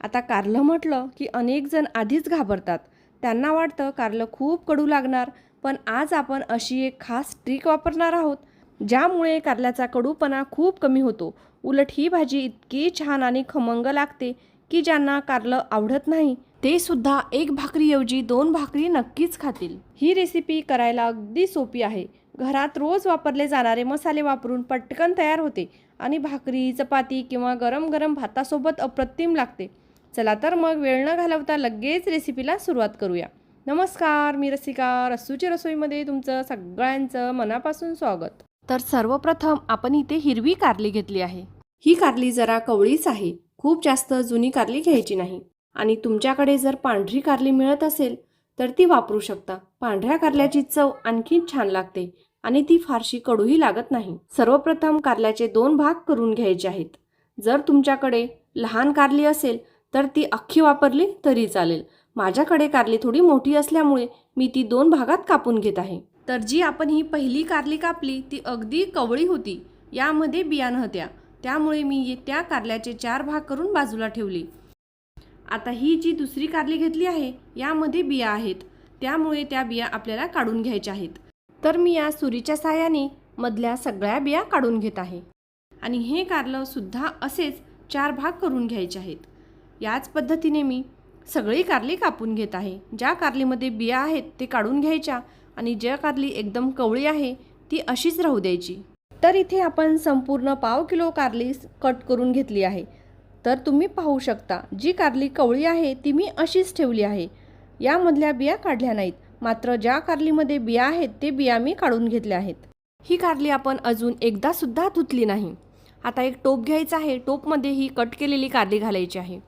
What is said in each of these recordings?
आता कारलं म्हटलं की अनेक जण आधीच घाबरतात. त्यांना वाटतं कारलं खूप कडू लागणार, पण आज आपण अशी एक खास ट्रिक वापरणार आहोत, ज्यामुळे कारल्याचा कडूपणा खूप कमी होतो. उलट ही भाजी इतकी छान आणि खमंग लागते की ज्यांना कारलं आवडत नाही ते सुद्धा एक भाकरीऐवजी 2 भाकरी नक्कीच खातील. ही रेसिपी करायला अगदी सोपी आहे. घरात रोज वापरले जाणारे मसाले वापरून पटकन तयार होते आणि भाकरी, चपाती किंवा गरम गरम भातासोबत अप्रतिम लागते. चला तर मग वेळ न घालवता लगेच रेसिपीला सुरुवात करूया. नमस्कार, मी रसिका. रस्सूची रसोईमध्ये तुमचं सगळ्यांचं मनापासून स्वागत. तर सर्वप्रथम आपण इथे हिरवी कारली घेतली आहे. ही कारली जरा कवळीच आहे, खूप जास्त जुनी कारली घ्यायची नाही. आणि तुमच्याकडे जर पांढरी कारली मिळत असेल तर ती वापरू शकता. पांढऱ्या कारल्याची चव आणखी छान लागते आणि ती फारशी कडूही लागत नाही. सर्वप्रथम कारल्याचे 2 भाग करून घ्यायचे आहेत. जर तुमच्याकडे लहान कारली असेल तर ती अख्खी वापरली तरी चालेल. माझ्याकडे कारली थोडी मोठी असल्यामुळे मी ती 2 भागात कापून घेत आहे. तर जी आपण ही पहिली कारली कापली ती अगदी कवळी होती, यामध्ये बिया नव्हत्या. त्यामुळे मी त्या कारल्याचे 4 भाग करून बाजूला ठेवली. आता ही जी दुसरी कारली घेतली आहे यामध्ये बिया आहेत, त्यामुळे त्या बिया आपल्याला काढून घ्यायच्या आहेत. तर मी या सुरीच्या साहाय्याने मधल्या सगळ्या बिया काढून घेत आहे. आणि हे कारलं सुद्धा असेच 4 भाग करून घ्यायचे आहेत. याच पद्धतीने मी सगळी कारली कापून घेत आहे. ज्या कारलीमध्ये बिया आहेत ते काढून घ्यायच्या आणि ज्या कारली एकदम कवळी आहे ती अशीच राहू द्यायची. तर इथे आपण संपूर्ण पाव किलो कारली कट करून घेतली आहे. तर तुम्ही पाहू शकता जी कारली कवळी आहे ती मी अशीच ठेवली आहे. यामधल्या बिया काढल्या नाहीत. मात्र ज्या कारलीमध्ये बिया आहेत ते बिया मी काढून घेतल्या आहेत. ही कारली आपण अजून एकदा सुद्धा धुतली नाही. आता एक टोप घ्यायचा आहे. टोपमध्ये ही कट केलेली कारली घालायची आहे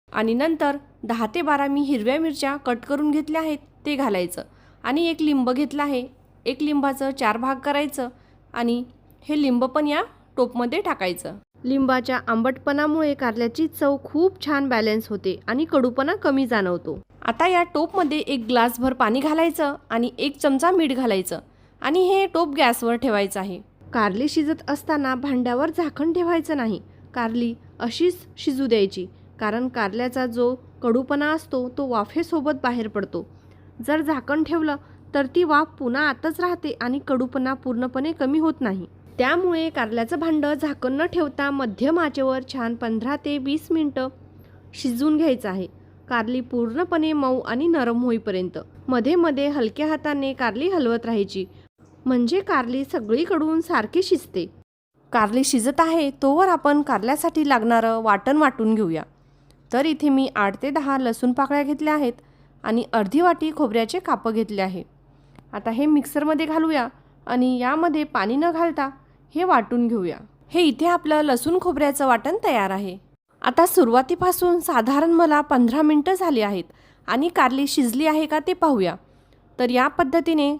आणि नंतर 10 ते 12 मी हिरव्या मिरच्या कट करून घेतल्या आहेत ते घालायचं आणि एक लिंब घेतला आहे. एक लिंबाचं 4 भाग करायचं आणि हे लिंब पण या टोपमध्ये टाकायचं. लिंबाच्या आंबटपणामुळे कारल्याची चव खूप छान बॅलन्स होते आणि कडूपणा कमी जाणवतो. आता या टोपमध्ये 1 ग्लासभर पाणी घालायचं आणि 1 चमचा मीठ घालायचं आणि हे टोप गॅसवर ठेवायचं आहे. कारली शिजत असताना भांड्यावर झाकण ठेवायचं नाही. कारली अशीच शिजू द्यायची, कारण कारल्याचा जो कडूपणा असतो तो वाफेसोबत बाहेर पडतो. जर झाकण ठेवलं तर ती वाफ पुन्हा आतच राहते आणि कडूपणा पूर्णपणे कमी होत नाही. त्यामुळे कारल्याचं भांडं झाकण न ठेवता मध्यम आचेवर छान 15 ते 20 मिनिटं शिजवून घ्यायचं आहे. कारली पूर्णपणे मऊ आणि नरम होईपर्यंत मध्ये मध्ये हलक्या हाताने कारली हलवत राहायची, म्हणजे कारली सगळीकडून सारखी शिजते. कारली शिजत आहे तोवर आपण कारल्यासाठी लागणारं वाटण वाटून घेऊया. तर इथे मी 8 ते 10 लसूण पाकळ्या घेतल्या आहेत आणि अर्धी वाटी खोबऱ्याचे कापं घेतले आहे. आता हे मिक्सरमध्ये घालूया आणि यामध्ये पाणी न घालता हे वाटून घेऊया. हे इथे आपलं लसूण खोबऱ्याचं वाटण तयार आहे. आता सुरुवातीपासून साधारण मला 15 मिनिटं झाली आहेत आणि कारली शिजली आहे का ते पाहूया. तर या पद्धतीने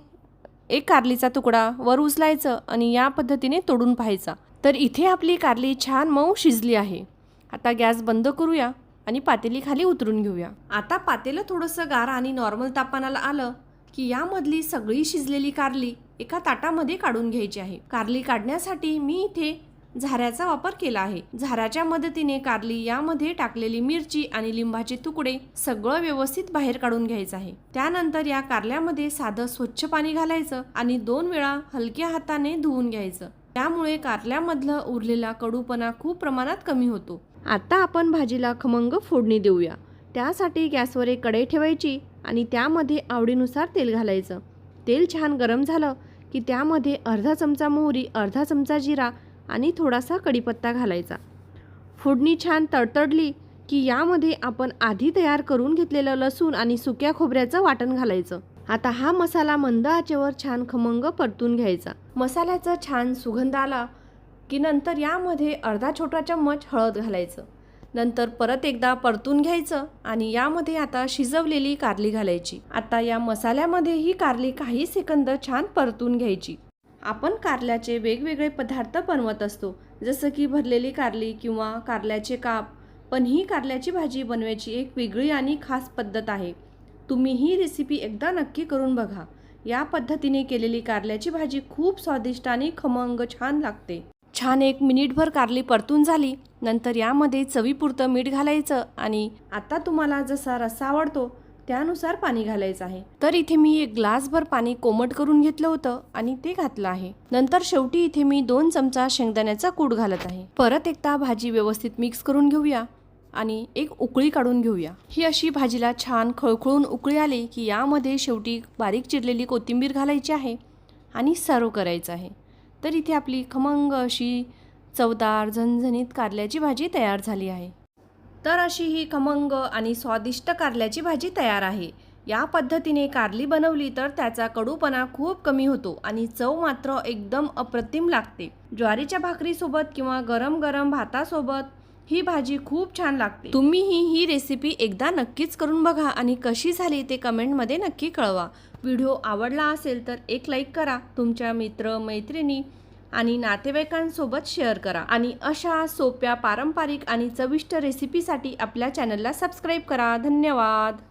एक कारलीचा तुकडा वर उचलायचं आणि या पद्धतीने तोडून पाहायचा. तर इथे आपली कारली छान मऊ शिजली आहे. आता गॅस बंद करूया आणि पातेली खाली उतरून घेऊया. आता पातेलं थोडंसं गार आणि नॉर्मल तापमानाला आलं की यामधली सगळी शिजलेली कारली एका ताटामध्ये काढून घ्यायची आहे. कारली काढण्यासाठी मी इथे झाऱ्याचा वापर केला आहे. झाऱ्याच्या मदतीने कारली यामध्ये टाकलेली मिरची आणि लिंबाचे तुकडे सगळं व्यवस्थित बाहेर काढून घ्यायचं आहे. त्यानंतर या कारल्यामध्ये साधं स्वच्छ पाणी घालायचं आणि 2 वेळा हलक्या हाताने धुवून घ्यायचं. त्यामुळे कारल्यामधलं उरलेला कडूपणा खूप प्रमाणात कमी होतो. आता आपण भाजीला खमंग फोडणी देऊया. त्यासाठी गॅसवर एक कढई ठेवायची आणि त्यामध्ये आवडीनुसार तेल घालायचं. तेल छान गरम झालं की त्यामध्ये अर्धा चमचा मोहरी, अर्धा चमचा जिरा आणि थोडासा कढीपत्ता घालायचा. फोडणी छान तडतडली की यामध्ये आपण आधी तयार करून घेतलेलं लसूण आणि सुक्या खोबऱ्याचं वाटण घालायचं. आता हा मसाला मंद आचेवर छान खमंग परतून घ्यायचा. मसाल्याचा छान सुगंध आला की नंतर यामध्ये अर्धा छोटा चम्मच हळद घालायचं. नंतर परत एकदा परतून घ्यायचं आणि यामध्ये आता शिजवलेली कारली घालायची. आता या मसाल्यामध्ये ही कारली काही सेकंद छान परतून घ्यायची. आपण कारल्याचे वेगवेगळे पदार्थ बनवत असतो, जसं की भरलेली कारली किंवा कारल्याचे काप. पण ही कारल्याची भाजी बनवायची एक वेगळी आणि खास पद्धत आहे. तुम्ही ही रेसिपी एकदा नक्की करून बघा. या पद्धतीने केलेली कारल्याची भाजी खूप स्वादिष्ट आणि खमंग छान लागते. छान 1 मिनिटभर कारली परतून झाली. नंतर यामध्ये चवीपुरतं मीठ घालायचं आणि आता तुम्हाला जसा रस्सा आवडतो त्यानुसार पाणी घालायचं आहे. तर इथे मी 1 ग्लासभर पाणी कोमट करून घेतलं होतं आणि ते घातलं आहे. नंतर शेवटी इथे मी 2 चमचा शेंगदाण्याचा कूट घालत आहे. परत एकदा भाजी व्यवस्थित मिक्स करून घेऊया आणि 1 उकळी काढून घेऊया. ही अशी भाजीला छान खळखळून उकळी आली की यामध्ये शेवटी बारीक चिरलेली कोथिंबीर घालायची आहे आणि सर्व करायचं आहे. तर इथे आपली खमंग अशी चवदार झणझणीत कारल्याची भाजी तयार झाली आहे. तर अशी ही खमंग आणि स्वादिष्ट कारल्याची भाजी तयार आहे. या पद्धतीने कारली बनवली तर त्याचा कडूपणा खूप कमी होतो आणि चव मात्र एकदम अप्रतिम लागते. ज्वारीच्या भाकरीसोबत किंवा गरम गरम भातासोबत ही भाजी खूप छान लागते. तुम्हीही ही रेसिपी एकदा नक्कीच करून बघा आणि कशी झाली ते कमेंटमध्ये नक्की कळवा. व्हिडिओ आवडला असेल तर 1 लाईक करा, तुमच्या मित्र मैत्रिणी आणि नातेवाईकांसोबत शेअर करा आणि अशा सोप्या पारंपरिक आणि चविष्ट रेसिपीसाठी आपल्या चॅनलला सबस्क्राईब करा. धन्यवाद.